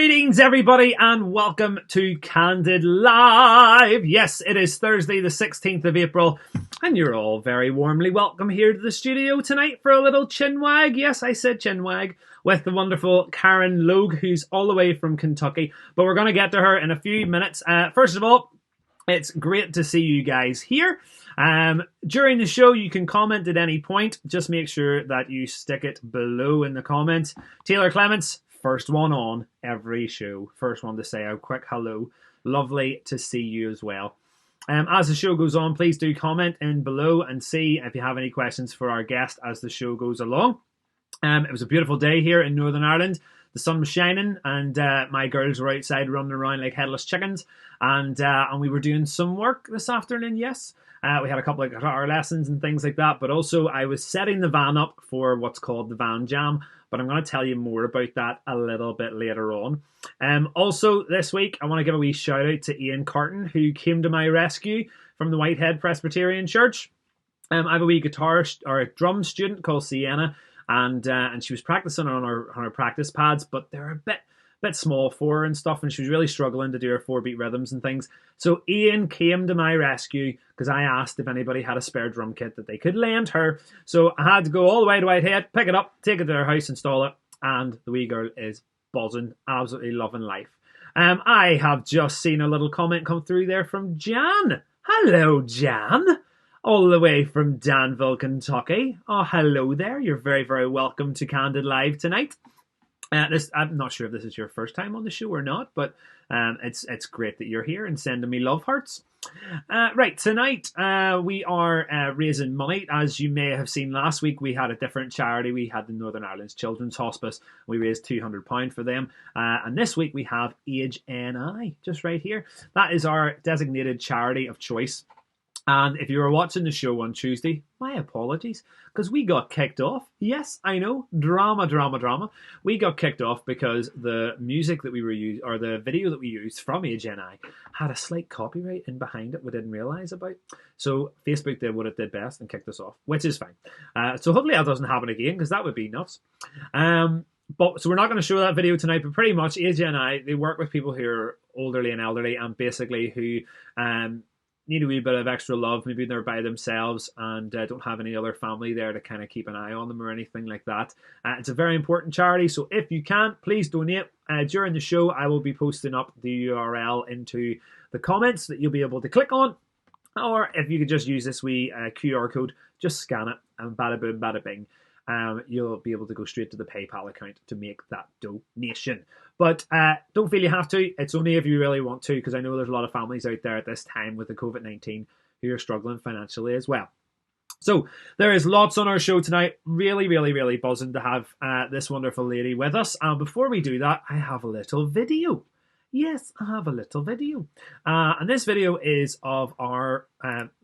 Greetings, everybody, and welcome to Candid Live. Yes, it is Thursday, the 16th of April, and you're all very warmly welcome here to the studio tonight for a little chinwag. Yes, I said chinwag, with the wonderful Karen Logue, who's all the way from Kentucky, but we're going to get to her in a few minutes. First of all, it's great to see you guys here. During the show, you can comment at any point. Just make sure that you stick it below in the comments. Taylor Clements, first one on every show. First one to say a quick hello. Lovely to see you as well. As the show goes on, please do comment in below and see if you have any questions for our guest as the show goes along. It was a beautiful day here in Northern Ireland. The sun was shining and my girls were outside running around like headless chickens. And we were doing some work this afternoon, yes. We had a couple of guitar lessons and things like that. But also I was setting the van up for what's called the Van Jam. But I'm going to tell you more about that a little bit later on. Also, this week, I want to give a wee shout out to Ian Carton, who came to my rescue from the Whitehead Presbyterian Church. I have a wee guitar or a drum student called Sienna, and she was practicing on her practice pads, but they're a bit small for her and stuff, and she was really struggling to do her 4-beat rhythms and things. So Ian came to my rescue because I asked if anybody had a spare drum kit that they could lend her. So I had to go all the way to Whitehead, pick it up, take it to her house, install it, and the wee girl is buzzing, absolutely loving life. I have just seen a little comment come through there from Jan. Hello, Jan. All the way from Danville, Kentucky. Oh, hello there. You're very, very welcome to Candid Live tonight. I'm not sure if this is your first time on the show or not, but it's great that you're here and sending me love hearts. Right, tonight we are raising money. As you may have seen last week, we had a different charity. We had the Northern Ireland's Children's Hospice. We raised £200 for them. And this week we have Age NI, just right here. That is our designated charity of choice. And if you were watching the show on Tuesday, my apologies, because we got kicked off. Yes, I know, drama. We got kicked off because the music that we were using, or the video that we used from Age NI, had a slight copyright in behind it we didn't realise about. So Facebook did what it did best and kicked us off, which is fine. So hopefully that doesn't happen again, because that would be nuts. So we're not going to show that video tonight, but pretty much Age NI, they work with people who are elderly and basically who need a wee bit of extra love. Maybe they're by themselves and don't have any other family there to kind of keep an eye on them or anything like that. It's a very important charity, so if you can, please donate. During the show, I will be posting up the URL into the comments that you'll be able to click on. Or if you could just use this wee QR code, just scan it and bada boom, bada bing. You'll be able to go straight to the PayPal account to make that donation. But don't feel you have to. It's only if you really want to, because I know there's a lot of families out there at this time with the COVID-19 who are struggling financially as well. So there is lots on our show tonight. Really, really, really buzzing to have this wonderful lady with us. And before we do that, I have a little video. Yes, I have a little video. And this video is of our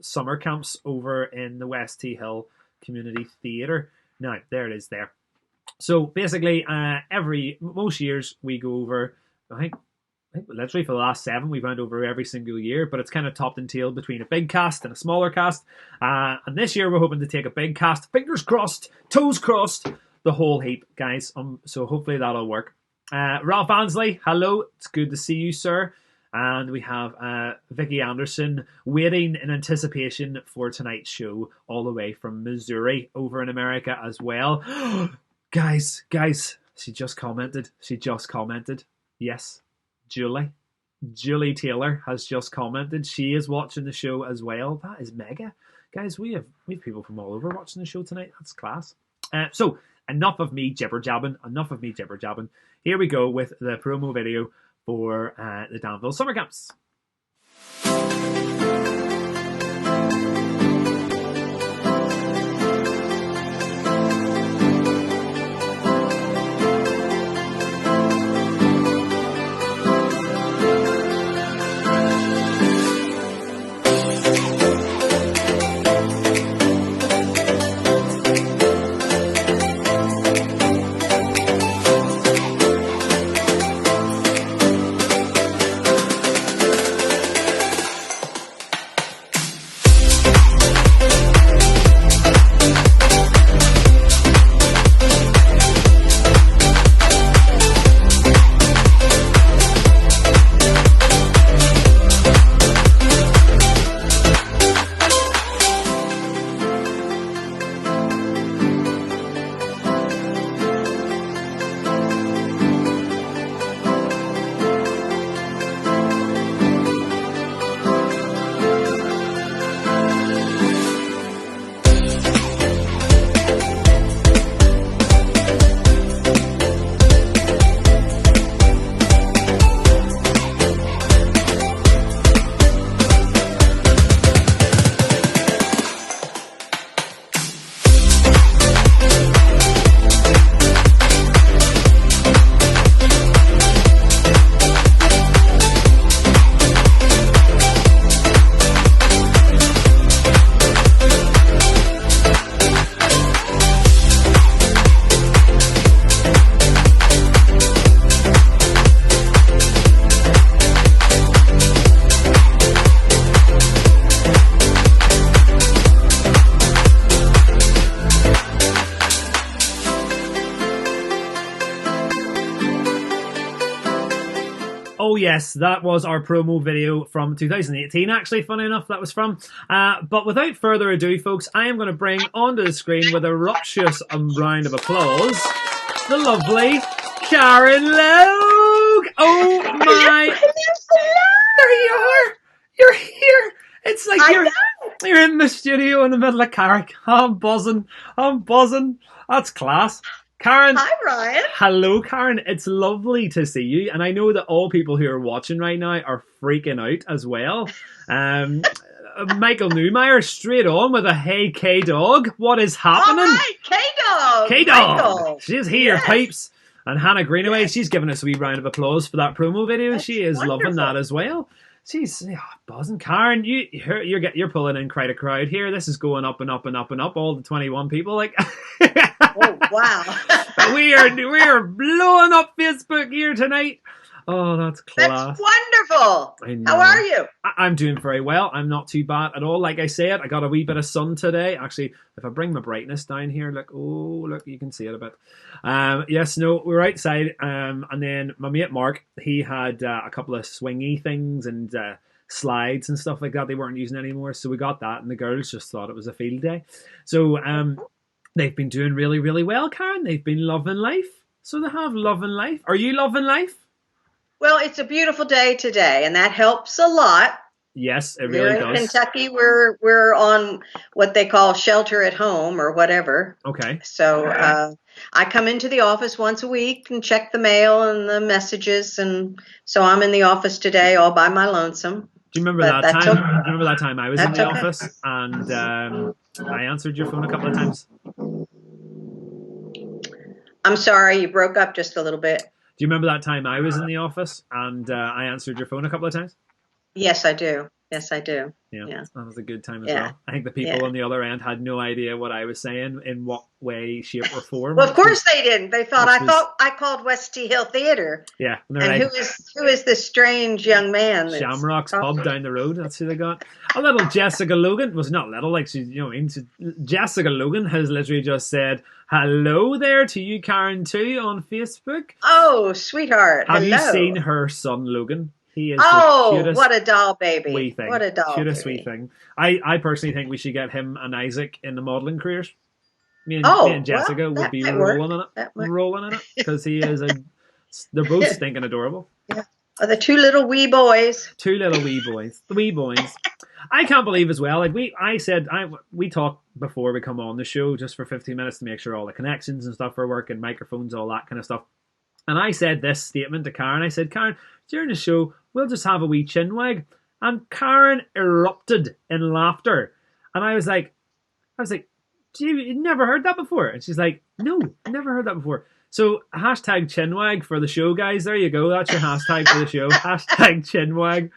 summer camps over in the West T Hill Community Theatre. Now, there it is there. So basically, most years we go over, I think literally for the last 7, we've went over every single year, but it's kind of topped and tailed between a big cast and a smaller cast. And this year we're hoping to take a big cast, fingers crossed, toes crossed, the whole heap, guys. So hopefully that'll work. Ralph Ansley, hello, it's good to see you, sir. And we have Vicky Anderson waiting in anticipation for tonight's show all the way from Missouri over in America as well. Guys, she just commented. Yes, Julie Taylor has just commented. She is watching the show as well. That is mega. Guys, we have people from all over watching the show tonight. That's class. So enough of me jibber jabbing. Here we go with the promo video for the Danville Summer Camps. yes, that was our promo video from 2018, actually, funny enough, that was from. But without further ado, folks, I am going to bring onto the screen with a rapturous round of applause the lovely Karen Logue. Oh my! There you are! You're here! It's like you're in the studio in the middle of Carrick. I'm buzzing. That's class. Karen. Hi, Ryan. Hello, Karen. It's lovely to see you. And I know that all people who are watching right now are freaking out as well. Michael Newmeyer straight on with a hey, K-Dog. What is happening? All right, K-Dog. K-Dog. She's here, yes. Pipes. And Hannah Greenaway, she's giving us a wee round of applause for that promo video. That's she is wonderful. loving that as well. She's buzzing. Karen, you're pulling in quite a crowd here. This is going up and up and up and up. All the 21 people, like. Oh wow! we are blowing up Facebook here tonight. Oh, that's class. That's wonderful. I know. How are you? I'm doing very well. I'm not too bad at all. Like I said, I got a wee bit of sun today. Actually, if I bring my brightness down here, look, you can see it a bit. We're outside. And then my mate Mark, he had a couple of swingy things and slides and stuff like that. They weren't using anymore, so we got that, and the girls just thought it was a field day. So they've been doing really, really well, Karen. They've been loving life. So they have loving life. Are you loving life? Well, it's a beautiful day today, and that helps a lot. Yes, it really does. Here in Kentucky, we're on what they call shelter at home or whatever. Okay. So I come into the office once a week and check the mail and the messages, and so I'm in the office today all by my lonesome. Do you remember that time? Okay. Do you remember that time I was in the office and I answered your phone a couple of times? I'm sorry, you broke up just a little bit. Do you remember that time I was in the office and I answered your phone a couple of times? Yes, I do. Yes, I do. Yeah. That was a good time as well. I think the people on the other end had no idea what I was saying in what way, shape, or form. Well, of course they didn't. They thought I called West T Hill Theater. Yeah. And who is this strange young man? Shamrock's pub down the road. That's who they got. A little Jessica Logan was not little, like she's, Jessica Logan has literally just said hello there to you, Karen, too, on Facebook. Oh, sweetheart. Have hello. you seen her son, Logan? He is the cutest, what a doll baby. Wee thing. What a doll cutest baby. Wee thing. I personally think we should get him and Isaac in the modelling careers. Me and Jessica would be rolling in it because he is they're both stinking adorable. Yeah. Oh, the two little wee boys. Two little wee boys. The wee boys. I can't believe as well. Like we talked before we come on the show just for 15 minutes to make sure all the connections and stuff are working, microphones, all that kind of stuff. And I said this statement to Karen. I said, Karen, during the show, we'll just have a wee chin wag. And Karen erupted in laughter. And I was like, you never heard that before? And she's like, no, never heard that before. So hashtag chinwag for the show, guys. There you go. That's your hashtag for the show. Hashtag chinwag.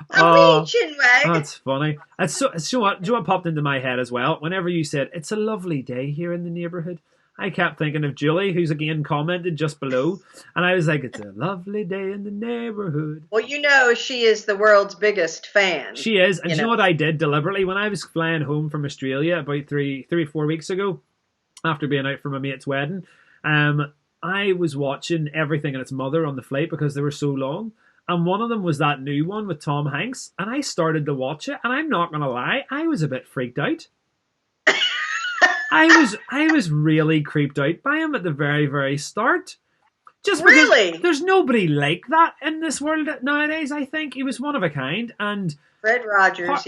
A wee chinwag. That's funny. So what? Do you know what popped into my head as well? Whenever you said it's a lovely day here in the neighbourhood, I kept thinking of Julie, who's again commented just below, and I was like, it's a lovely day in the neighbourhood. Well, she is the world's biggest fan. She is, and you know what I did deliberately? When I was flying home from Australia about 3 or 4 weeks ago, after being out for my mate's wedding, I was watching Everything and Its Mother on the flight because they were so long, and one of them was that new one with Tom Hanks, and I started to watch it, and I'm not going to lie, I was a bit freaked out. I was really creeped out by him at the very, very start. Just because really? There's nobody like that in this world nowadays, I think. He was one of a kind. And Fred Rogers,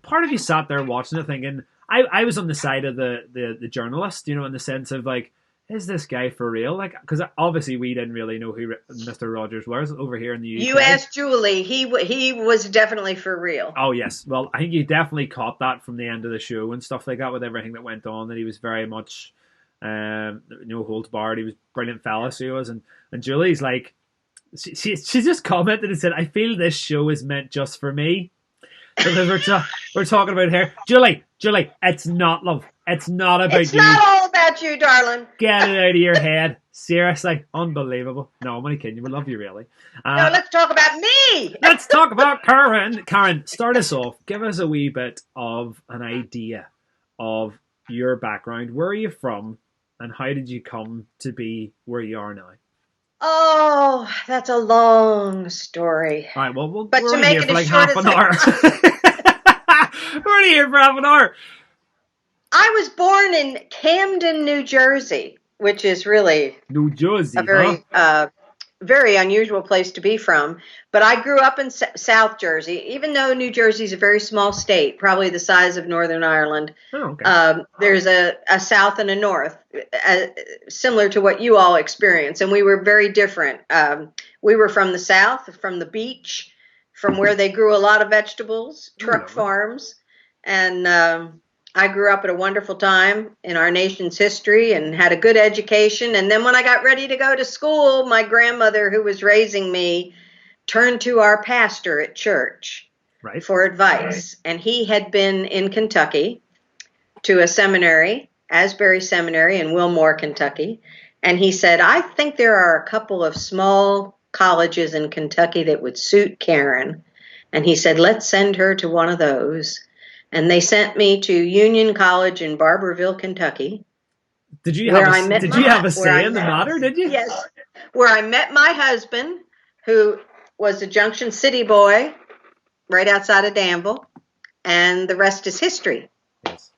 Part of you sat there watching it thinking, I was on the side of the journalist, in the sense of like, is this guy for real? Like, because obviously we didn't really know who Mr. Rogers was over here in the UK. You asked Julie. He was definitely for real. Oh, yes. Well, I think you definitely caught that from the end of the show and stuff like that with everything that went on, that he was very much no holds barred. He was a brilliant fella, so he was. And Julie's like, she just commented and said, I feel this show is meant just for me. Because we're talking about her. Julie, it's not love. It's not about you. It's not all about you, darling. Get it out of your head. Seriously. Unbelievable. No, I'm only kidding you. We love you, really. No, let's talk about me. Let's talk about Karen. Karen, start us off. Give us a wee bit of an idea of your background. Where are you from? And how did you come to be where you are now? Oh, that's a long story. All right, well, But we're to only make here it for as like short half as an I hour. We're only here for half an hour. I was born in Camden, New Jersey, which is really New a Jersey, huh? very unusual place to be from. But I grew up in South Jersey, even though New Jersey is a very small state, probably the size of Northern Ireland. Oh, okay. There's a south and a north, similar to what you all experience, and we were very different. We were from the south, from the beach, from where they grew a lot of vegetables, Oh, truck lovely. farms, and I grew up at a wonderful time in our nation's history and had a good education. And then when I got ready to go to school, my grandmother, who was raising me, turned to our pastor at church Right. for advice. And he had been in Kentucky to a seminary, Asbury Seminary in Wilmore, Kentucky. And he said, I think there are a couple of small colleges in Kentucky that would suit Karen. And he said, let's send her to one of those. And they sent me to Union College in Barberville, Kentucky, Did you have where a I met Did you have a say in the met, matter? Did you? yes, where I met my husband, who was a Junction City boy right outside of Danville, and the rest is history. Yes.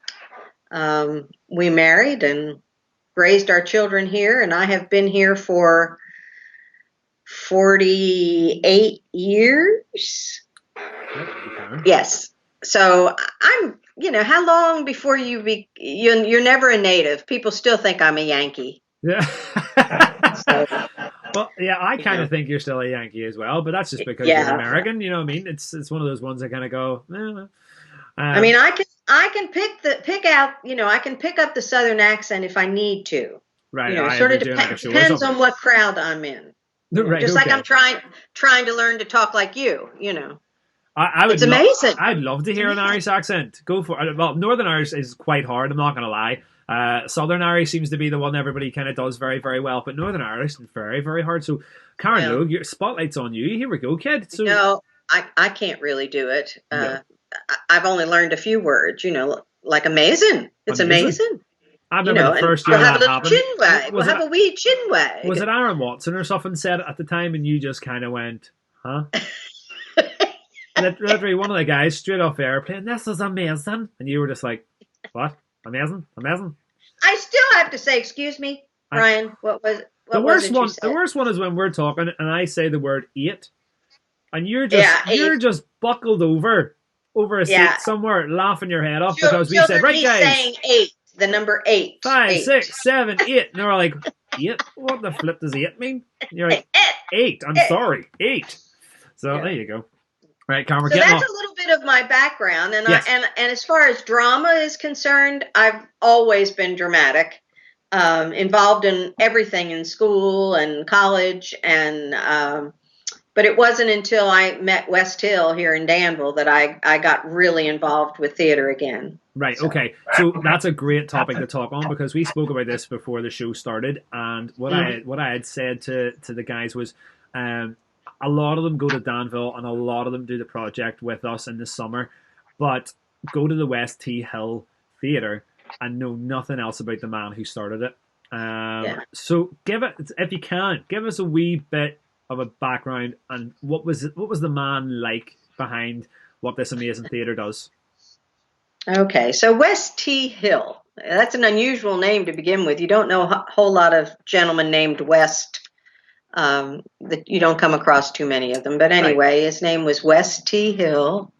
We married and raised our children here, and I have been here for 48 years. Okay. Yes. So how long before you're never a native. People still think I'm a Yankee. Yeah. So, well, yeah, I kind of think you're still a Yankee as well, but that's just because you're yeah. American. You know what I mean? It's one of those ones that kind of go. I mean, I can pick out. I can pick up the Southern accent if I need to. Right. Sort of doing like a show depends on what crowd I'm in. Right. Just okay. like I'm trying to learn to talk like you. I would it's amazing. I'd love to hear an Irish accent. Go for it. Well, Northern Irish is quite hard. I'm not going to lie. Southern Irish seems to be the one everybody kind of does very, very well, but Northern Irish is very, very hard. So, Karen Logue, your spotlight's on you. Here we go, kid. So, no, I can't really do it. No. I've only learned a few words. Like amazing. It's amazing. I remember the first year we'll have that a happened. Chinwag. We'll have a wee chinwag. Was it Aaron Watson or something said it at the time, and you just kind of went, huh? Literally, one of the guys straight off airplane, this is amazing. And you were just like, what? Amazing? I still have to say, excuse me, Ryan, what was the worst one is when we're talking and I say the word eight, and you're just buckled over a seat somewhere laughing your head off because we said, right guys, saying 8, the number 8. 5, 6, 7, 8. And they're like, 8? What the flip does 8 mean? And you're like, 8. I'm sorry, 8. So there you go. Right, Karen, we're getting that's a little bit of my background, and yes. and as far as drama is concerned, I've always been dramatic, involved in everything in school and college, and but it wasn't until I met West Hill here in Danville that I got really involved with theater again. Right. Okay. So that's a great topic to talk on because we spoke about this before the show started, and what I had said to the guys was. A lot of them go to Danville and a lot of them do the project with us in the summer, but go to the West T Hill Theatre and know nothing else about the man who started it. So if you can, give us a wee bit of a background and what was the man like behind what this amazing theatre does? Okay, so West T Hill, that's an unusual name to begin with. You don't know a whole lot of gentlemen named West. That you don't come across too many of them. But anyway, His name was West T. Hill,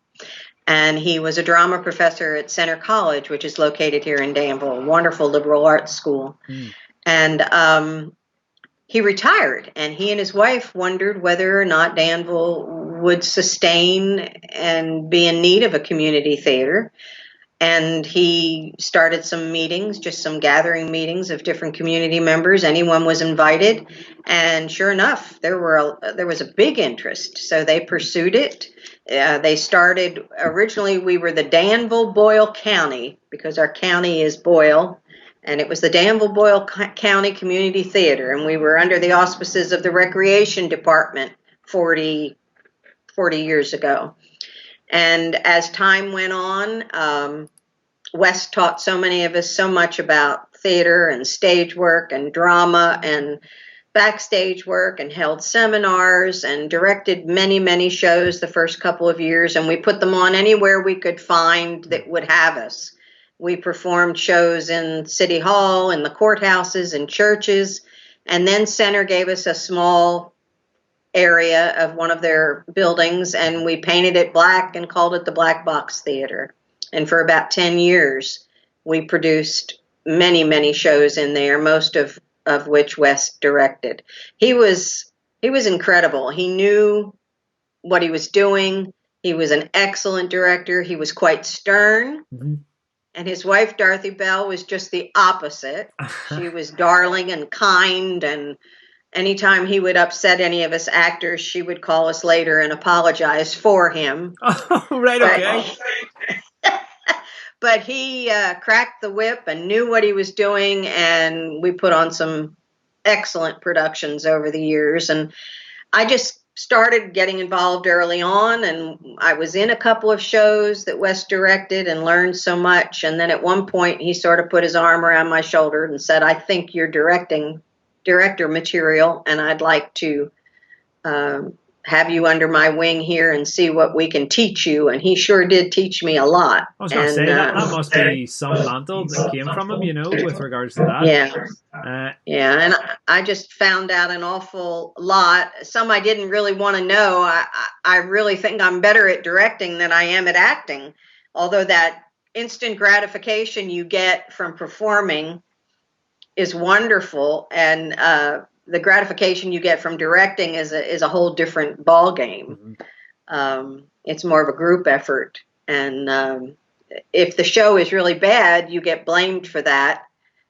and he was a drama professor at Center College, which is located here in Danville, a wonderful liberal arts school. And he retired, and he and his wife wondered whether or not Danville would sustain and be in need of a community theater. And he started some meetings, just some gathering meetings of different community members. Anyone was invited. And sure enough, there was a big interest. So they pursued it. They started, originally we were the Danville-Boyle County because our county is Boyle. And it was the Danville-Boyle County Community Theater. And we were under the auspices of the Recreation Department 40 years ago. And as time went on, West taught so many of us so much about theater and stage work and drama, and backstage work and held seminars and directed many, many shows the first couple of years. And we put them on anywhere we could find that would have us. We performed shows in City Hall, in the courthouses, in churches. And then Center gave us a small area of one of their buildings, and we painted it black and called it the Black Box Theater. And for about 10 years, we produced many, many shows in there, most of which West directed. He was incredible. He knew what he was doing. He was an excellent director. He was quite stern. Mm-hmm. And his wife, Dorothy Bell, was just the opposite. She was darling and kind, and anytime he would upset any of us actors, she would call us later and apologize for him. Oh, right, okay. But he cracked the whip and knew what he was doing, and we put on some excellent productions over the years. And I just started getting involved early on, and I was in a couple of shows that Wes directed and learned so much. And then at one point, he sort of put his arm around my shoulder and said, "I think you're director material, and I'd like to have you under my wing here and see what we can teach you." And he sure did teach me a lot. I was going to say, that must be some mantle that came from him, with regards to that. Yeah. And I just found out an awful lot. Some I didn't really want to know. I really think I'm better at directing than I am at acting, although that instant gratification you get from performing is wonderful, and the gratification you get from directing is a whole different ball game. Mm-hmm. It's more of a group effort, and if the show is really bad, you get blamed for that.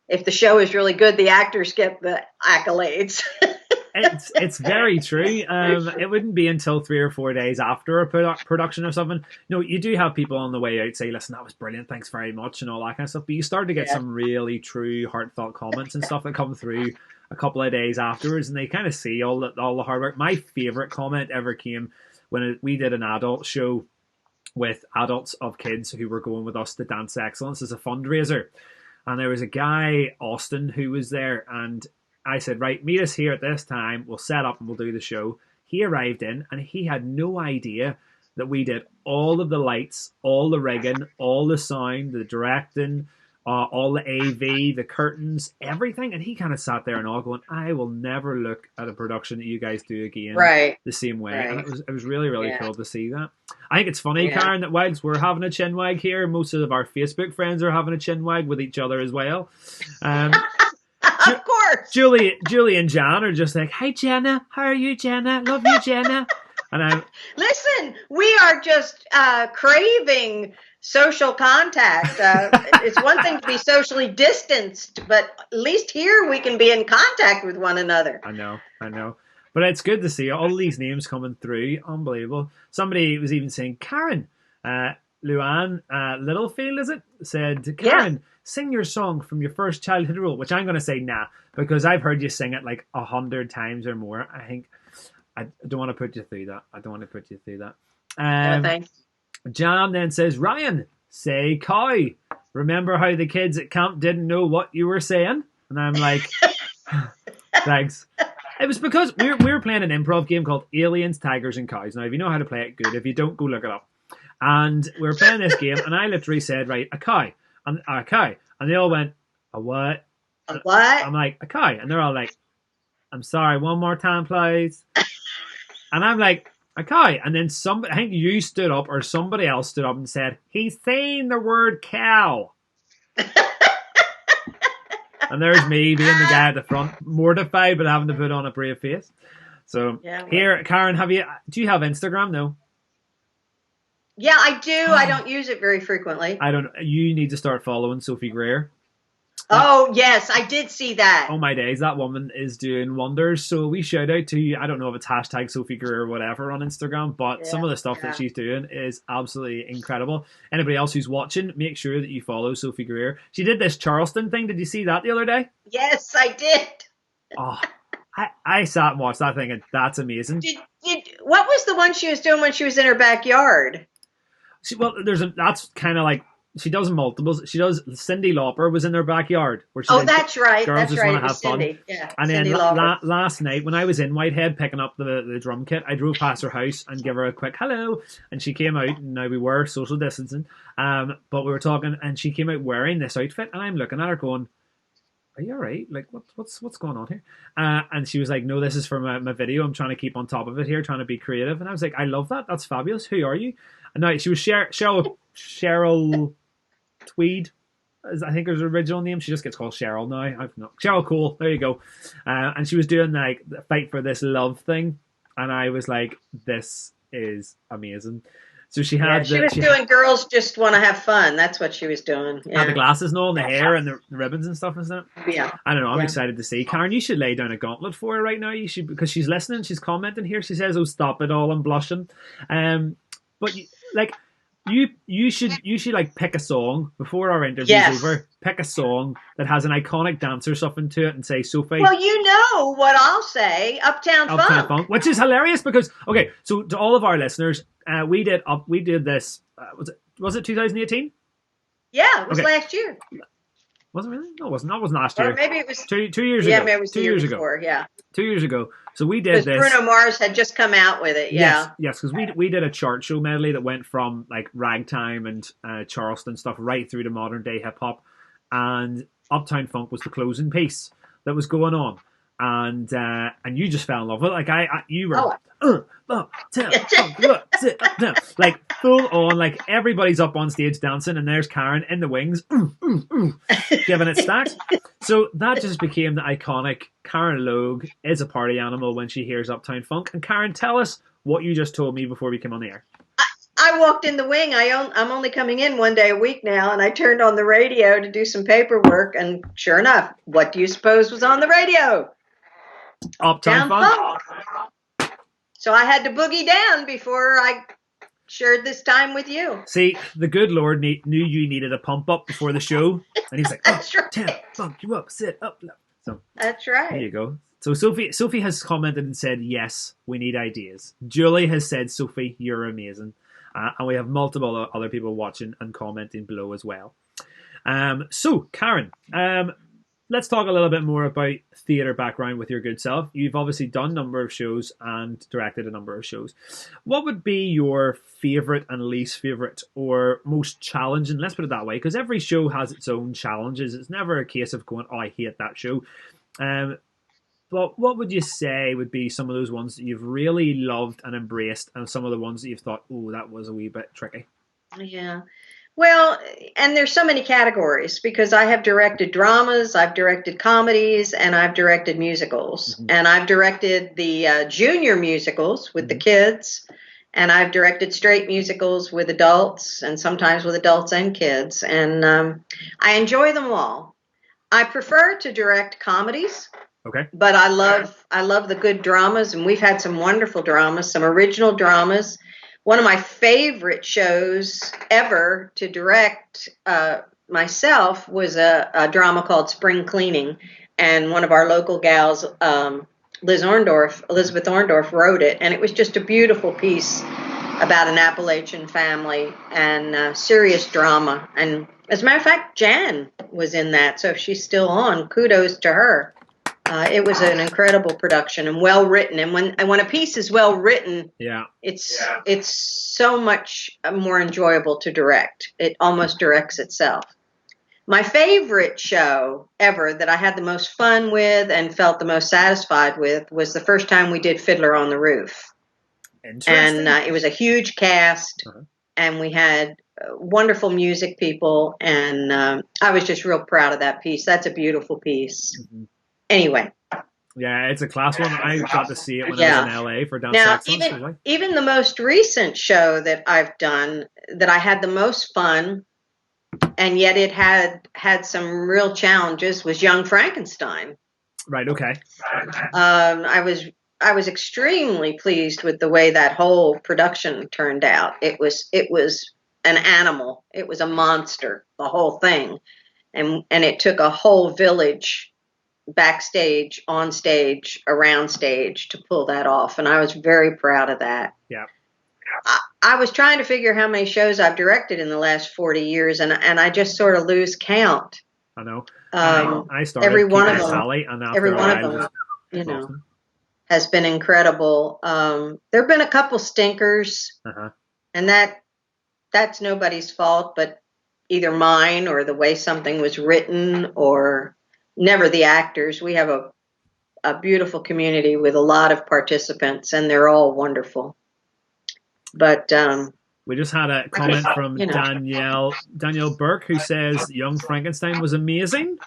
If the show is really good, the actors get the accolades. It's very true. It wouldn't be until 3 or 4 days after a production or something. You do have people on the way out say, "Listen, that was brilliant, thanks very much," and all that kind of stuff. But you start to get some really true, heartfelt comments and stuff that come through a couple of days afterwards, and they kind of see all the hard work. My favorite comment ever came when we did an adult show with adults of kids who were going with us to Dance Excellence as a fundraiser, and there was a guy, Austin, who was there, and I said, "Right, meet us here at this time. We'll set up and we'll do the show." He arrived in, and he had no idea that we did all of the lights, all the rigging, all the sound, the directing, all the AV, the curtains, everything. And he kind of sat there and all going, "I will never look at a production that you guys do again the same way." Right. And it was really, really cool to see that. I think it's funny, Karen, that whilst we're having a chinwag here, most of our Facebook friends are having a chinwag with each other as well. Of course. Julie and Jan are just like, "Hi, Jenna. How are you, Jenna? Love you, Jenna." And listen, we are just craving social contact. It's one thing to be socially distanced, but at least here we can be in contact with one another. I know. But it's good to see all these names coming through. Unbelievable. Somebody was even saying, Karen, Luann Littlefield, is it? Said, "Karen, sing your song from your first childhood role," which I'm going to say nah, because I've heard you sing it like 100 times or more. I think I don't want to put you through that. Thanks. Jan then says, "Ryan, say cow. Remember how the kids at camp didn't know what you were saying?" And I'm like, thanks. It was because we were playing an improv game called Aliens, Tigers and Cows. Now, if you know how to play it, good. If you don't, go look it up. And we were playing this game, and I literally said, "Right, a cow." And a cow. And they all went, "A what?" A what? I'm like, "A cow." And they're all like, "I'm sorry, one more time, please." And I'm like, "A cow." And then I think you stood up or somebody else stood up and said, "He's saying the word cow." And there's me being the guy at the front, mortified but having to put on a brave face. So here, Karen, do you have Instagram? No. Yeah, I do. I don't use it very frequently. You need to start following Sophie Greer. Oh, yes, I did see that. Oh my days, that woman is doing wonders. So we shout out to, I don't know if it's hashtag Sophie Greer or whatever on Instagram, but some of the stuff that she's doing is absolutely incredible. Anybody else who's watching, make sure that you follow Sophie Greer. She did this Charleston thing. Did you see that the other day? Yes, I did. Oh, I sat and watched that thing, and that's amazing. What was the one she was doing when she was in her backyard? Well, that's kind of like she does multiples. She does. Cyndi Lauper was in their backyard where she. Oh, did that's right. Girls That's Just right. Want It to was Have Fun. Cindy. Yeah, And then Cyndi Lauper. last night when I was in Whitehead picking up the drum kit, I drove past her house and gave her a quick hello, and she came out. And now we were social distancing, but we were talking, and she came out wearing this outfit, and I'm looking at her going, "Are you all right? Like, what's going on here?" And she was like, "No, this is for my video. I'm trying to keep on top of it here, trying to be creative." And I was like, "I love that. That's fabulous. Who are you?" And now she was Cheryl Tweed. I think it was her original name. She just gets called Cheryl now. I've not Cheryl Cole. There you go. And she was doing like the Fight for This Love thing, and I was like, "This is amazing." So she had she was doing Girls Just Want to Have Fun. That's what she was doing. Yeah. Had the glasses and all, and the hair and the ribbons and stuff, isn't it? Yeah. I don't know. I'm excited to see. Karen, you should lay down a gauntlet for her right now. You should, because she's listening. She's commenting here. She says, "Oh, stop it all! I'm blushing." But you should like pick a song before our interview's over. Pick a song that has an iconic dance or something to it, and say, "Sophie." Well, you know what I'll say, Uptown Funk, which is hilarious because so to all of our listeners, we did this. Was it 2018? Yeah, it was last year. Was it really? No, it wasn't. That wasn't last year. Or maybe it was 2 years ago. Yeah, maybe it was 2 years before, ago. Yeah, 2 years ago. So we did this. Bruno Mars had just come out with it. Yeah. Yes, because we did a chart show medley that went from like ragtime and Charleston stuff right through to modern day hip hop, and Uptown Funk was the closing piece that was going on, and you just fell in love with it. Like you were. Like full on, like everybody's up on stage dancing, and there's Karen in the wings, giving it stacks. So that just became the iconic Karen Logue is a party animal when she hears Uptown Funk. And Karen, tell us what you just told me before we came on the air. I walked in the wing. I'm only coming in one day a week now, and I turned on the radio to do some paperwork, and sure enough, what do you suppose was on the radio? Uptown Funk. So I had to boogie down before I shared this time with you. See, the good Lord knew you needed a pump up before the show, and he's like, Uptown Funk, you up, sit up. So that's right. There you go. So Sophie has commented and said, "Yes, we need ideas." Julie has said, "Sophie, you're amazing." And we have multiple other people watching and commenting below as well. So, Karen, let's talk a little bit more about theatre background with your good self. You've obviously done a number of shows and directed a number of shows. What would be your favourite and least favourite or most challenging? Let's put it that way, because every show has its own challenges. It's never a case of going, "Oh, I hate that show." But what would you say would be some of those ones that you've really loved and embraced, and some of the ones that you've thought, "Oh, that was a wee bit tricky"? Yeah. Well, and there's so many categories because I have directed dramas, I've directed comedies, and I've directed musicals. Mm-hmm. And I've directed the junior musicals with the kids, and I've directed straight musicals with adults, and sometimes with adults and kids. And I enjoy them all. I prefer to direct comedies. Okay. But I love the good dramas, and we've had some wonderful dramas, some original dramas. One of my favorite shows ever to direct myself was a drama called Spring Cleaning, and one of our local gals, Elizabeth Orndorff, wrote it, and it was just a beautiful piece about an Appalachian family and serious drama. And as a matter of fact, Jan was in that, so if she's still on, kudos to her. It was an incredible production and well written. And when a piece is well written, it's so much more enjoyable to direct. It almost directs itself. My favorite show ever that I had the most fun with and felt the most satisfied with was the first time we did Fiddler on the Roof. And it was a huge cast, and we had wonderful music people, and I was just real proud of that piece. That's a beautiful piece. Mm-hmm. Anyway. Yeah, it's a class one. I got to see it when I was in LA for Dance Excellence. Now, even the most recent show that I've done that I had the most fun, and yet it had some real challenges, was Young Frankenstein. Right, okay. I was extremely pleased with the way that whole production turned out. It was an animal. It was a monster, the whole thing. And it took a whole village, backstage, on stage, around stage, to pull that off, and I was very proud of that. Yeah. I was trying to figure how many shows I've directed in the last 40 years, and I just sort of lose count. I know. I started Every one of keeping them, tally, and every after a one of while, them, just you lost know, them. has been incredible. There have been a couple stinkers, and that's nobody's fault, but either mine or the way something was written, or never the actors. We have a beautiful community with a lot of participants, and they're all wonderful. But we just had a comment from Danielle Burke, who says Young Frankenstein was amazing.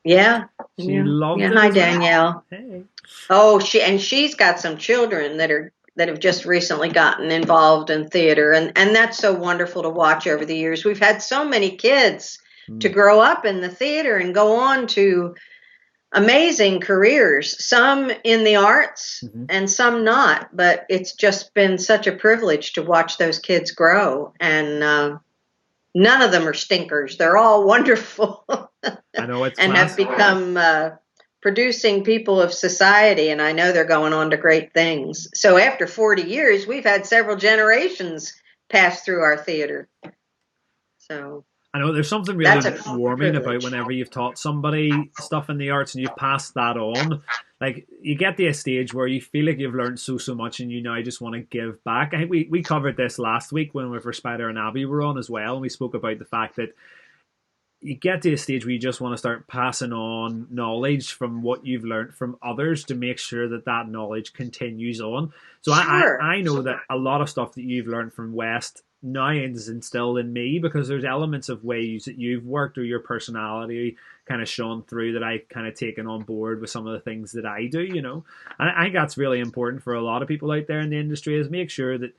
Yeah, she loved it. Hi, Danielle. Hey. Oh, she's got some children that have just recently gotten involved in theater, and that's so wonderful to watch over the years. We've had so many kids to grow up in the theater and go on to amazing careers, some in the arts and some not, but it's just been such a privilege to watch those kids grow, and none of them are stinkers. They're all wonderful. I know it's and have become producing people of society, and I know they're going on to great things. So after 40 years, we've had several generations pass through our theater. So I know there's something really warming about whenever you've taught somebody stuff in the arts and you've passed that on. Like, you get to a stage where you feel like you've learned so much and you now just want to give back. I think we covered this last week when for Spider and Abby were on as well, and we spoke about the fact that you get to a stage where you just want to start passing on knowledge from what you've learned from others to make sure that that knowledge continues on. So I know that a lot of stuff that you've learned from West now is instilled in me, because there's elements of ways that you've worked or your personality kind of shone through that I kind of taken on board with some of the things that I do, And I think that's really important for a lot of people out there in the industry, is make sure that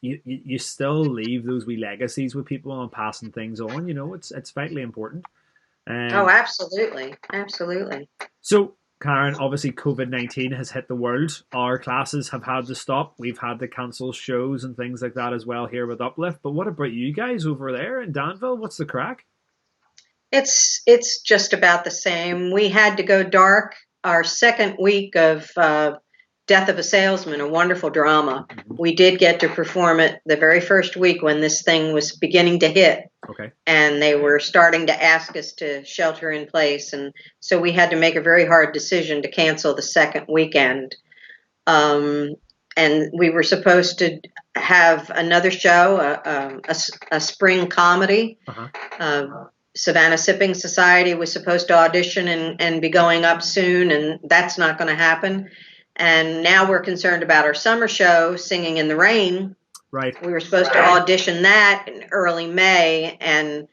you still leave those wee legacies with people and passing things on. It's vitally important. Oh, absolutely. Absolutely. So, Karen, obviously COVID-19 has hit the world. Our classes have had to stop. We've had to cancel shows and things like that as well here with Uplift. But what about you guys over there in Danville? What's the crack? It's just about the same. We had to go dark our second week of Death of a Salesman, a wonderful drama. We did get to perform it the very first week when this thing was beginning to hit. Okay. And they were starting to ask us to shelter in place. And so we had to make a very hard decision to cancel the second weekend. And we were supposed to have another show, a spring comedy. Savannah Sipping Society was supposed to audition and be going up soon, and that's not going to happen. And now we're concerned about our summer show, Singing in the Rain. Right. We were supposed to audition that in early May, and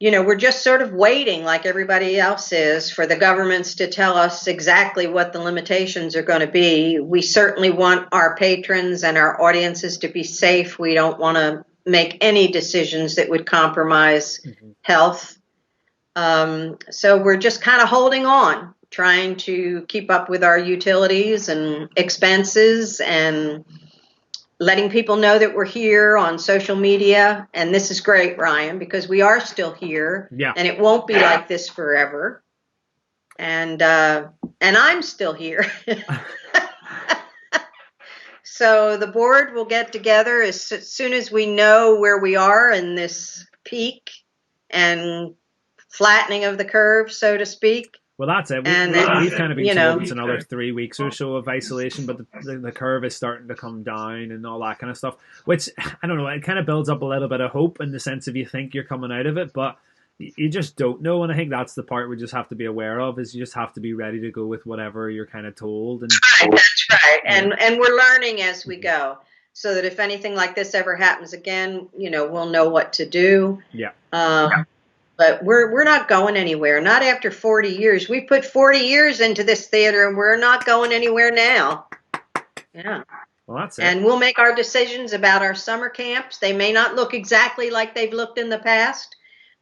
we're just sort of waiting, like everybody else is, for the governments to tell us exactly what the limitations are going to be. We certainly want our patrons and our audiences to be safe. We don't want to make any decisions that would compromise health. So we're just kind of holding on, trying to keep up with our utilities and expenses, and letting people know that we're here on social media. And this is great, Ryan, because we are still here, and it won't be like this forever. And I'm still here. So the board will get together as soon as we know where we are in this peak and flattening of the curve, so to speak. Well, that's it. We've kind of been told it's another 3 weeks or so of isolation, but the curve is starting to come down and all that kind of stuff, which, I don't know, it kind of builds up a little bit of hope in the sense of you think you're coming out of it, but you just don't know. And I think that's the part we just have to be aware of, is you just have to be ready to go with whatever you're kind of told. And that's right. And we're learning as we go, so that if anything like this ever happens again, we'll know what to do. But we're not going anywhere. Not after 40 years. We put 40 years into this theater, and we're not going anywhere now. Yeah. Well, that's it. And we'll make our decisions about our summer camps. They may not look exactly like they've looked in the past,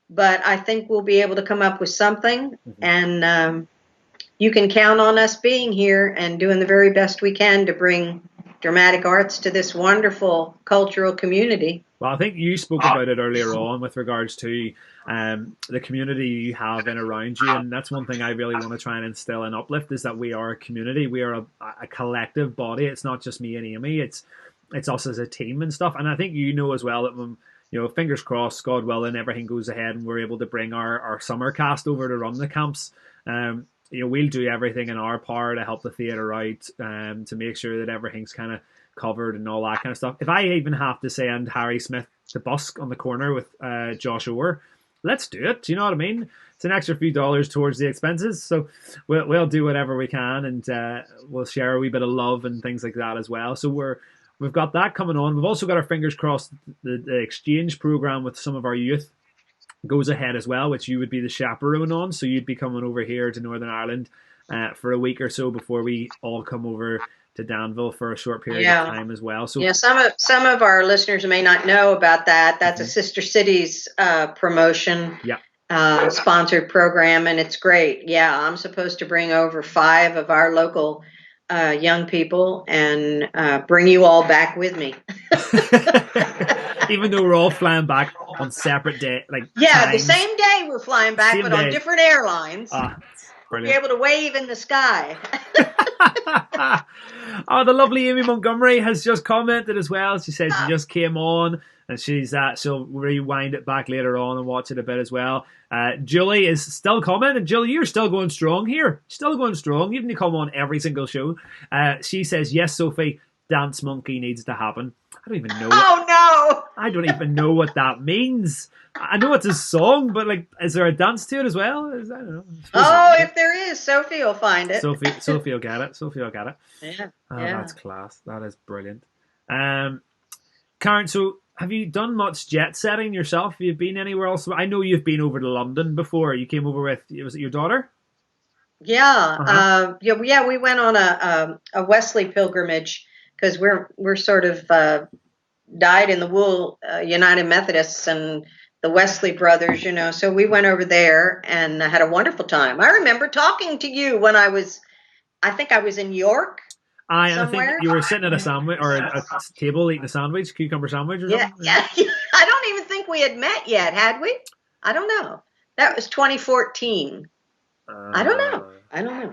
but I think we'll be able to come up with something. And you can count on us being here and doing the very best we can to bring dramatic arts to this wonderful cultural community. Well, I think you spoke about it earlier on with regards to the community you have in around you, and that's one thing I really want to try and instill in Uplift, is that we are a community. We are a collective body. It's not just me and Amy. It's it's us as a team and stuff. And I think as well that when, fingers crossed, God willing, everything goes ahead and we're able to bring our summer cast over to run the camps. We'll do everything in our power to help the theatre out, to make sure that everything's kind of covered and all that kind of stuff. If I even have to send Harry Smith to busk on the corner with Josh Orr, let's do it. Do you know what I mean? It's an extra few dollars towards the expenses, so we'll do whatever we can, and we'll share a wee bit of love and things like that as well. So we've got that coming on. We've also got our fingers crossed the exchange program with some of our youth goes ahead as well, which you would be the chaperone on. So you'd be coming over here to Northern Ireland for a week or so before we all come over to Danville for a short period of time as well. So some of our listeners may not know about that. That's a Sister Cities promotion. Yeah. Sponsored program, and it's great. Yeah, I'm supposed to bring over 5 of our local young people and bring you all back with me. Even though we're all flying back on separate day, times. The same day we're flying back, but on different airlines. We'll be able to wave in the sky. Oh, the lovely Amy Montgomery has just commented as well. She says she just came on, and she'll rewind it back later on and watch it a bit as well. Julie is still commenting. Julie, you're still going strong here. Still going strong. You need to come on every single show. She says, yes, Sophie, Dance Monkey needs to happen. I don't even know. I don't even know what that means. I know it's a song, but is there a dance to it as well? I don't know. If there is, Sophie will find it. Sophie will get it. Yeah. That's class. That is brilliant. Karen, so have you done much jet setting yourself? Have you been anywhere else? I know you've been over to London before. You came over with, was it your daughter? Yeah. We went on a Wesley pilgrimage because we're sort of dyed in the wool United Methodists and the Wesley brothers, so we went over there and had a wonderful time. I remember talking to you when I think I was in York. I think you were sitting at a sandwich or a table eating a sandwich, cucumber sandwich or something. Yeah. I don't even think we had met yet, had we? I don't know. That was 2014. I don't know.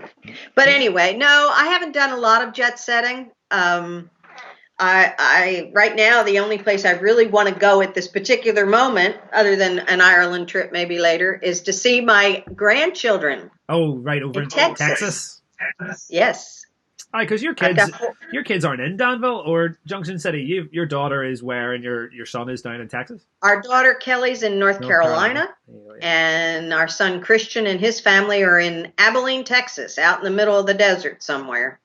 But anyway, no, I haven't done a lot of jet setting. I right now, the only place I really want to go at this particular moment, other than an Ireland trip maybe later, is to see my grandchildren. Oh, right, over in Texas. Yes. Because your kids aren't in Danville or Junction City. Your daughter is where, and your son is down in Texas? Our daughter Kelly's in North Carolina. And our son Christian and his family are in Abilene, Texas, out in the middle of the desert somewhere.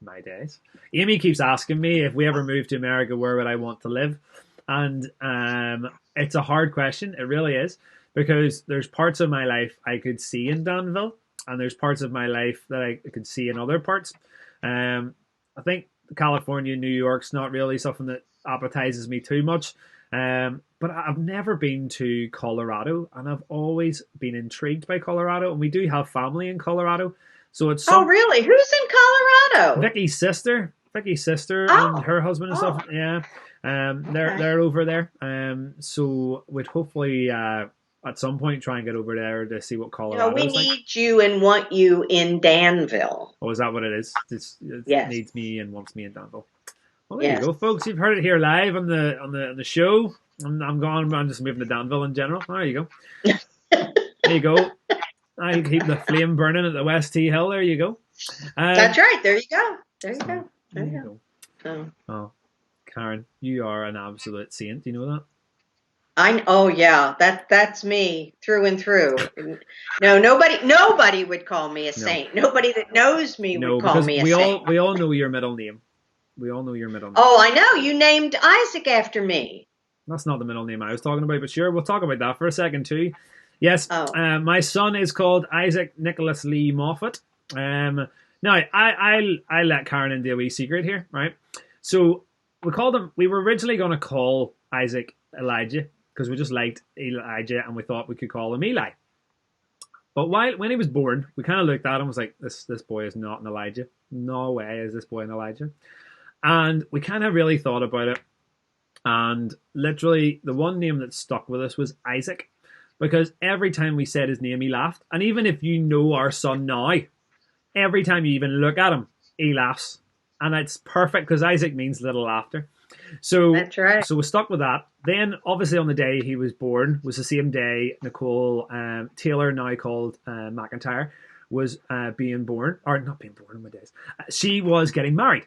My days. Amy keeps asking me if we ever move to America, where would I want to live? And it's a hard question. It really is, because there's parts of my life I could see in Danville, and there's parts of my life that I could see in other parts. I think California, New York's not really something that appetizes me too much. But I've never been to Colorado, and I've always been intrigued by Colorado, and we do have family in Colorado. So it's Oh, really? Who's in Colorado? Vicky's sister and her husband and stuff. Yeah. They're over there. So we'd hopefully at some point try and get over there to see what Colorado is like. We need you and want you in Danville. Oh, is that what it is? It needs me and wants me in Danville. Well, there you go, folks. You've heard it here live on the show. I'm gone. I'm just moving to Danville in general. There you go. There you go. I keep the flame burning at the West T Hill. There you go. That's right. There you go. There you go. Oh, Karen, you are an absolute saint. Do you know that? Oh yeah, that's me through and through. No, nobody would call me a saint. Nobody that knows me would call me a saint. We all know your middle name. We all know your middle name. Oh, I know. You named Isaac after me. That's not the middle name I was talking about, but sure, we'll talk about that for a second too. Yes, my son is called Isaac Nicholas Lee Moffett. Now, I let Karen into a wee secret here, right? So we were originally going to call Isaac Elijah, because we just liked Elijah and we thought we could call him Eli. But when he was born, we kind of looked at him and was like, this boy is not an Elijah. No way is this boy an Elijah. And we kind of really thought about it. And literally the one name that stuck with us was Isaac. Because every time we said his name, he laughed. And even if you know our son now, every time you even look at him, he laughs. And it's perfect because Isaac means little laughter. So That's right. So we're stuck with that. Then, obviously, on the day he was born was the same day Nicole Taylor, now called McIntyre, was being born, or not being born in my days. She was getting married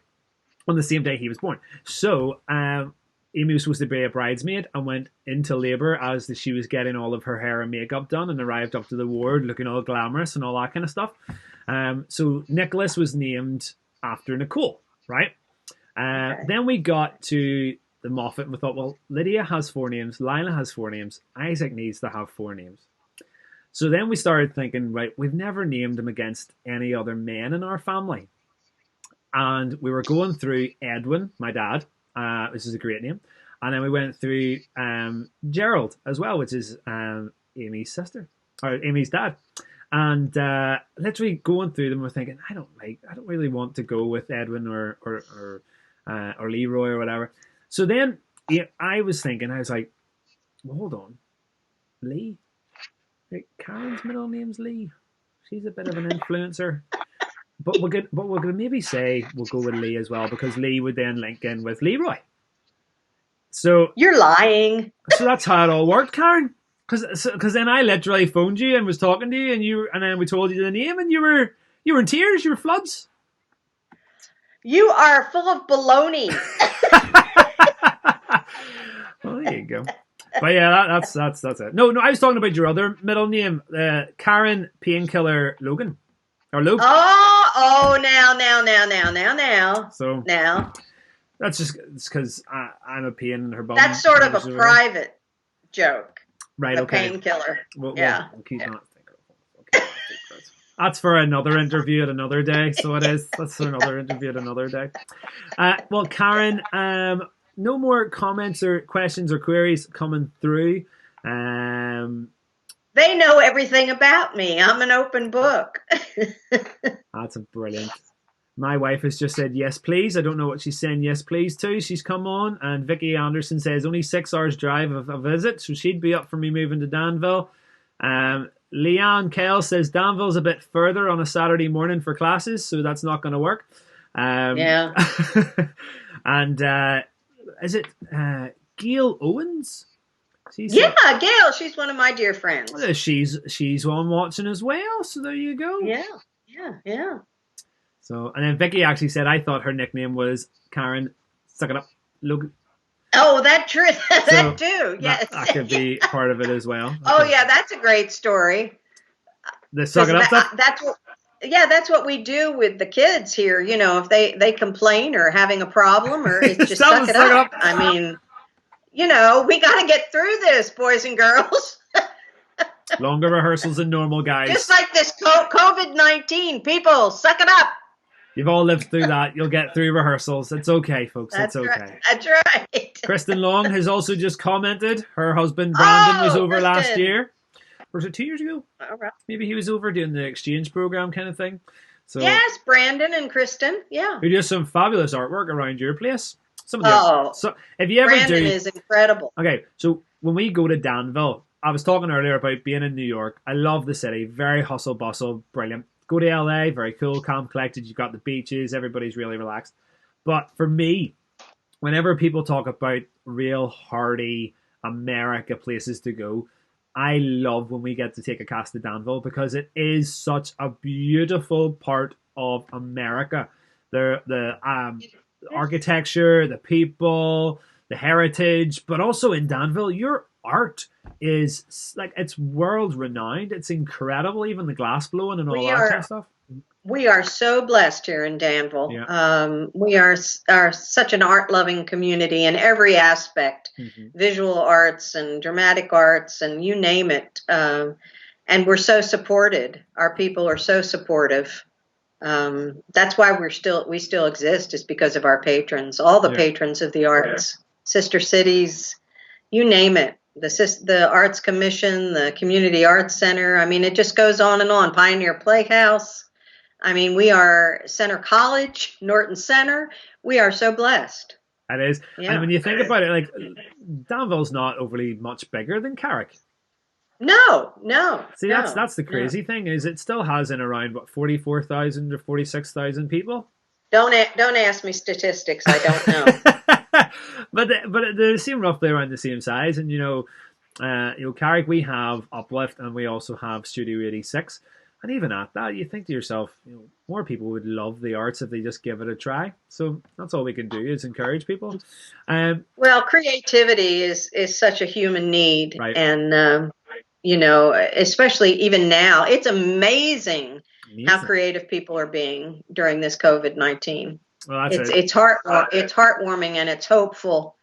on the same day he was born. So Amy was supposed to be a bridesmaid and went into labour as she was getting all of her hair and makeup done, and arrived up to the ward looking all glamorous and all that kind of stuff. So Nicholas was named after Nicole, right? Okay. Then we got to the Moffett and we thought, well, Lydia has 4 names, Lila has 4 names, Isaac needs to have 4 names. So then we started thinking, right, we've never named him against any other men in our family. And we were going through Edwin, my dad, which is a great name. And then we went through Gerald as well, which is Amy's sister, or Amy's dad. And literally going through them, we're thinking, I don't really want to go with Edwin or Leroy or whatever. So then I was thinking, I was like, well, hold on, Lee. Like, Karen's middle name's Lee. She's a bit of an influencer. But we're gonna maybe say we'll go with Lee as well, because Lee would then link in with Leroy. So You're lying. So that's how it all worked, Karen. Because then I literally phoned you and was talking to you, and then we told you the name, and you were in tears. You were floods. You are full of baloney. Well, there you go. But yeah, that's it. No, I was talking about your other middle name, Karen Painkiller Logan, or Logue. Oh, now. So now. That's just because I'm a pain in her bum. That's sort of a private joke. Right, the okay. Painkiller. We'll keep yeah. not thinking of it. That's for another interview at another day. So it is. That's for another interview at another day. Well, Karen, no more comments or questions or queries coming through. They know everything about me. I'm an open book. That's brilliant. My wife has just said, yes, please. I don't know what she's saying yes, please to. She's come on. And Vicky Anderson says, only 6 hours drive of a visit. So she'd be up for me moving to Danville. Leanne Kale says, Danville's a bit further on a Saturday morning for classes. So that's not going to work. Yeah. And is it Gail Owens? Gail. She's one of my dear friends. Well, she's one watching as well. So there you go. Yeah. So, and then Vicky actually said, I thought her nickname was Karen, suck it up, Logue. Oh, that true. That too. Yes. That could be part of it as well. Yeah, that's a great story. The suck it up stuff? That's what we do with the kids here. You know, if they complain or having a problem, or it's just suck it up. I mean, you know, we got to get through this, boys and girls. Longer rehearsals than normal, guys. Just like this COVID-19, people, suck it up. You've all lived through that. You'll get through rehearsals. It's okay, folks. It's okay. Right. That's right. Kristen Long has also just commented. Her husband, Brandon, was over Kristen. last year. Or was it 2 years ago? All right. Maybe he was over doing the exchange program kind of thing. So, yes, Brandon and Kristen. Yeah. Who do some fabulous artwork around your place. So if you ever Brandon is incredible. Okay, so when we go to Danville, I was talking earlier about being in New York. I love the city. Very hustle bustle, brilliant. Go to LA, very cool, calm, collected. You've got the beaches, everybody's really relaxed. But for me, whenever people talk about real hardy America places to go, I love when we get to take a cast to Danville, because it is such a beautiful part of America. The architecture, the people, the heritage, but also in Danville, your art is like, it's world renowned. It's incredible, even the glass blowing and all that kind of stuff. We are so blessed here in Danville. Yeah. We are such an art loving community in every aspect, visual arts and dramatic arts and you name it. And we're so supported. Our people are so supportive. That's why we still exist, is because of our patrons, all the patrons of the arts, sister cities, you name it. The Arts Commission, the Community Arts Center. I mean, it just goes on and on. Pioneer Playhouse. I mean, we are Center College, Norton Center. We are so blessed. It is. Yeah. And when you think about it, like, Danville's not overly much bigger than Carrick. No. See, that's the crazy thing, is it still has in around, 44,000 or 46,000 people? Don't ask me statistics. I don't know. but they seem roughly around the same size. And Carrick, we have Uplift, and we also have Studio 86. And even at that, you think to yourself, more people would love the arts if they just give it a try. So that's all we can do is encourage people. Well, creativity is such a human need, right. And especially even now, it's amazing how creative people are being during this COVID-19. Well, it's heartwarming and it's hopeful,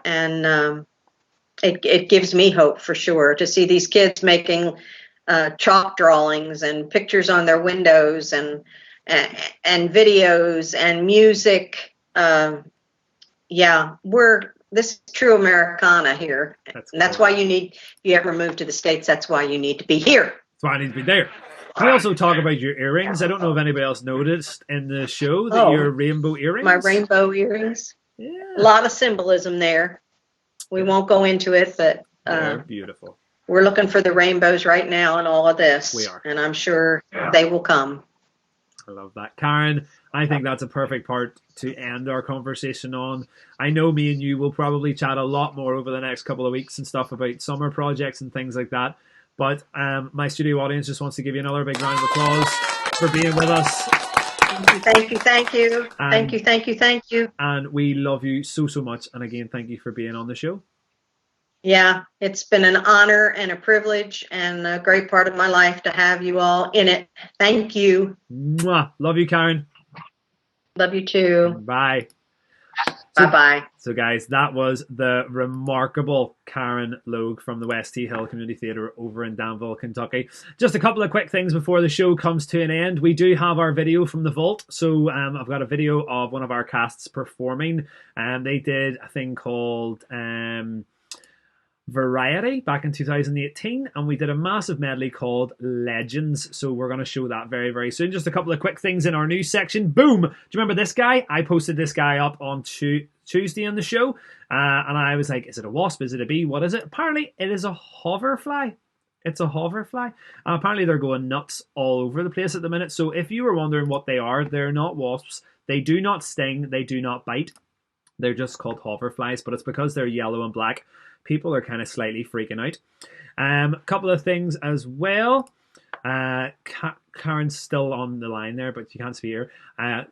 and it gives me hope for sure to see these kids making chalk drawings and pictures on their windows and videos and music. This is true Americana here. That's why if you ever move to the States, that's why you need to be here. That's why I need to be there. We also talk about your earrings. I don't know if anybody else noticed in the show that your rainbow earrings. My rainbow earrings. Yeah. A lot of symbolism there. We won't go into it, but they're beautiful. We're looking for the rainbows right now in all of this. We are. And I'm sure they will come. I love that. Karen, I think that's a perfect part to end our conversation on. I know me and you will probably chat a lot more over the next couple of weeks and stuff about summer projects and things like that. But my studio audience just wants to give you another big round of applause for being with us. Thank you. Thank you. And we love you so much. And again, thank you for being on the show. Yeah, it's been an honor and a privilege and a great part of my life to have you all in it. Thank you. Mwah. Love you, Karen. Love you too. Bye. Bye-bye. So guys, that was the remarkable Karen Logue from the West T Hill Community Theatre over in Danville, Kentucky. Just a couple of quick things before the show comes to an end. We do have our video from the vault. So I've got a video of one of our casts performing. They did a thing called Variety back in 2018, and we did a massive medley called Legends, so we're going to show that very, very soon. Just a couple of quick things in our news section. Boom! Do you remember this guy? I posted this guy up on Tuesday in the show, and I was like, is it a wasp? Is it a bee? What is it? Apparently it is a hoverfly. It's a hoverfly. Apparently they're going nuts all over the place at the minute, so if you were wondering what they are, they're not wasps. They do not sting. They do not bite. They're just called hoverflies, but it's because they're yellow and black. People are kind of slightly freaking out. A couple of things as well. Karen's still on the line there, but you can't see her.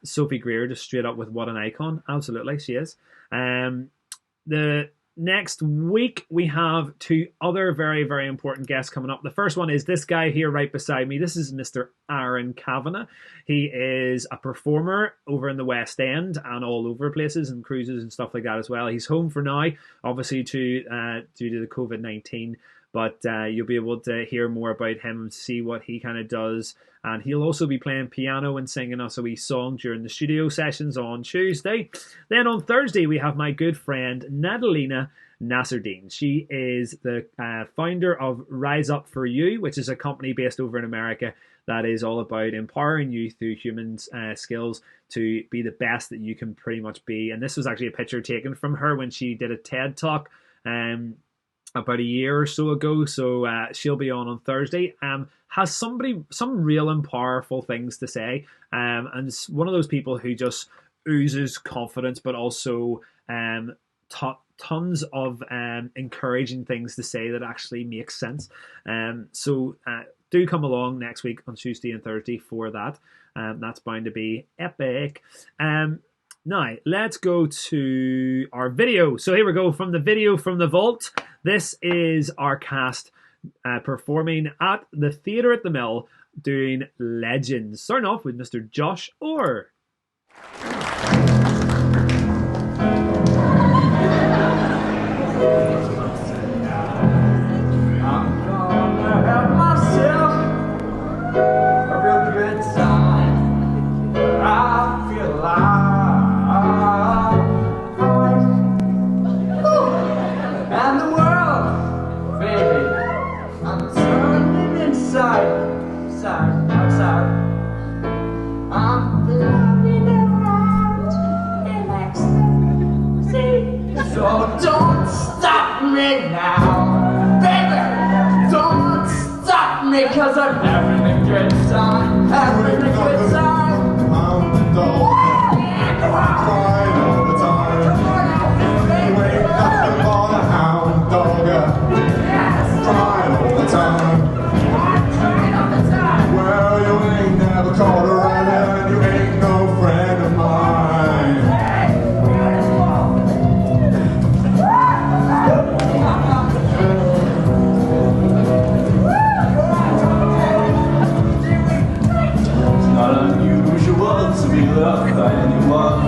Sophie Greer just straight up with what an icon. Absolutely, she is. The next week, we have two other very, very important guests coming up. The first one is this guy here right beside me. This is Mr. Aaron Kavanagh. He is a performer over in the West End and all over places and cruises and stuff like that as well. He's home for now, obviously due to the COVID-19, but you'll be able to hear more about him and see what he kind of does. And he'll also be playing piano and singing us a wee song during the studio sessions on Tuesday. Then on Thursday, we have my good friend Nadalina Nasruddin. She is the founder of Rise Up For You, which is a company based over in America that is all about empowering you through human skills to be the best that you can pretty much be. And this was actually a picture taken from her when she did a TED Talk about a year or so ago. So she'll be on Thursday. Has some real and powerful things to say, and it's one of those people who just oozes confidence, but also tons of encouraging things to say that actually makes sense. So do come along next week on Tuesday and Thursday for that. That's bound to be epic. Now, let's go to our video. So here we go from the video from the vault. This is our cast performing at the Theatre at the Mill doing Legends. Starting off with Mr. Josh Orr. So don't stop me now, baby. Don't stop me, 'cause I'm having a good time, having a good time. I'm the dog, crying all the time. not unusual to be loved by anyone.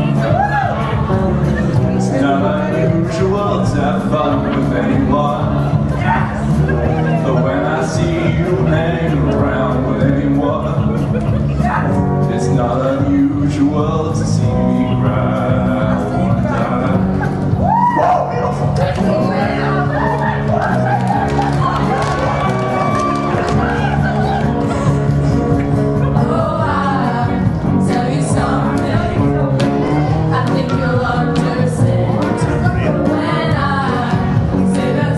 It's not unusual to have fun with anyone. But when I see you hanging around with anyone, it's not unusual to see me cry. I wanna die. When I say that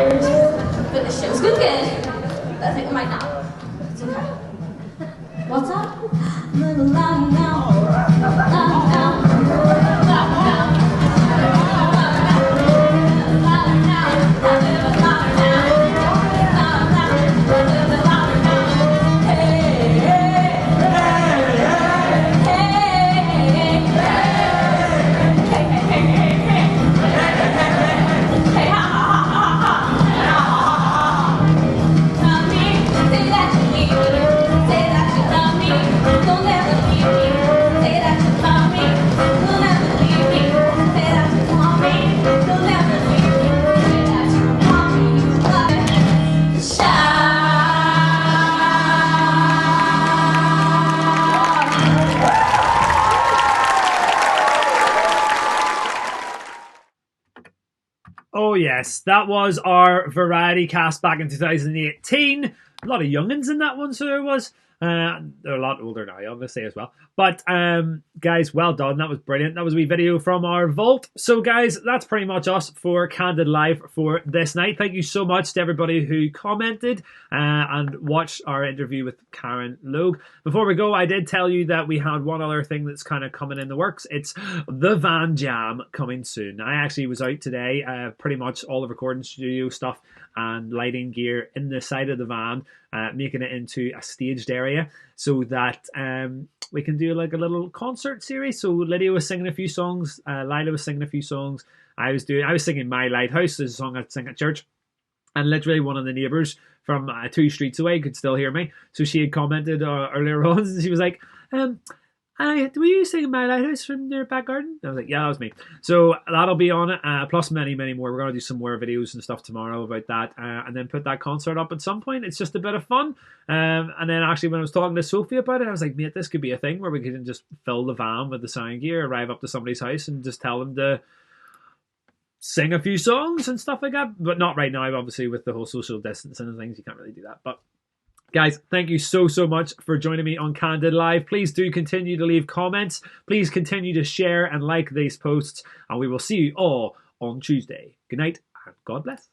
tired, but the show's good. I think I might not. It's okay. What's up? Little loud now. Loud now. Oh yes, that was our variety cast back in 2018. A lot of youngins in that one, so there was. They're a lot older now, obviously, as well. But, guys, well done. That was brilliant. That was a wee video from our vault. So, guys, that's pretty much us for Candid Live for this night. Thank you so much to everybody who commented and watched our interview with Karen Logue. Before we go, I did tell you that we had one other thing that's kind of coming in the works. It's the Van Jam coming soon. I actually was out today, pretty much all the recording studio stuff and lighting gear in the side of the van, making it into a staged area so that we can do like a little concert series. So Lydia was singing a few songs, Lila was singing a few songs. I was singing My Lighthouse, this is a song I'd sing at church, and literally one of the neighbours from 2 streets away could still hear me. So she had commented earlier on, and she was like, were you singing My Lighthouse from their back garden? I was like, yeah, that was me. So that'll be on it, plus many, many more. We're going to do some more videos and stuff tomorrow about that, and then put that concert up at some point. It's just a bit of fun. And then actually when I was talking to Sophie about it, I was like, mate, this could be a thing where we can just fill the van with the sound gear, arrive up to somebody's house and just tell them to sing a few songs and stuff like that. But not right now, obviously, with the whole social distancing and things. You can't really do that. But guys, thank you so much for joining me on Candid Live. Please do continue to leave comments. Please continue to share and like these posts. And we will see you all on Tuesday. Good night and God bless.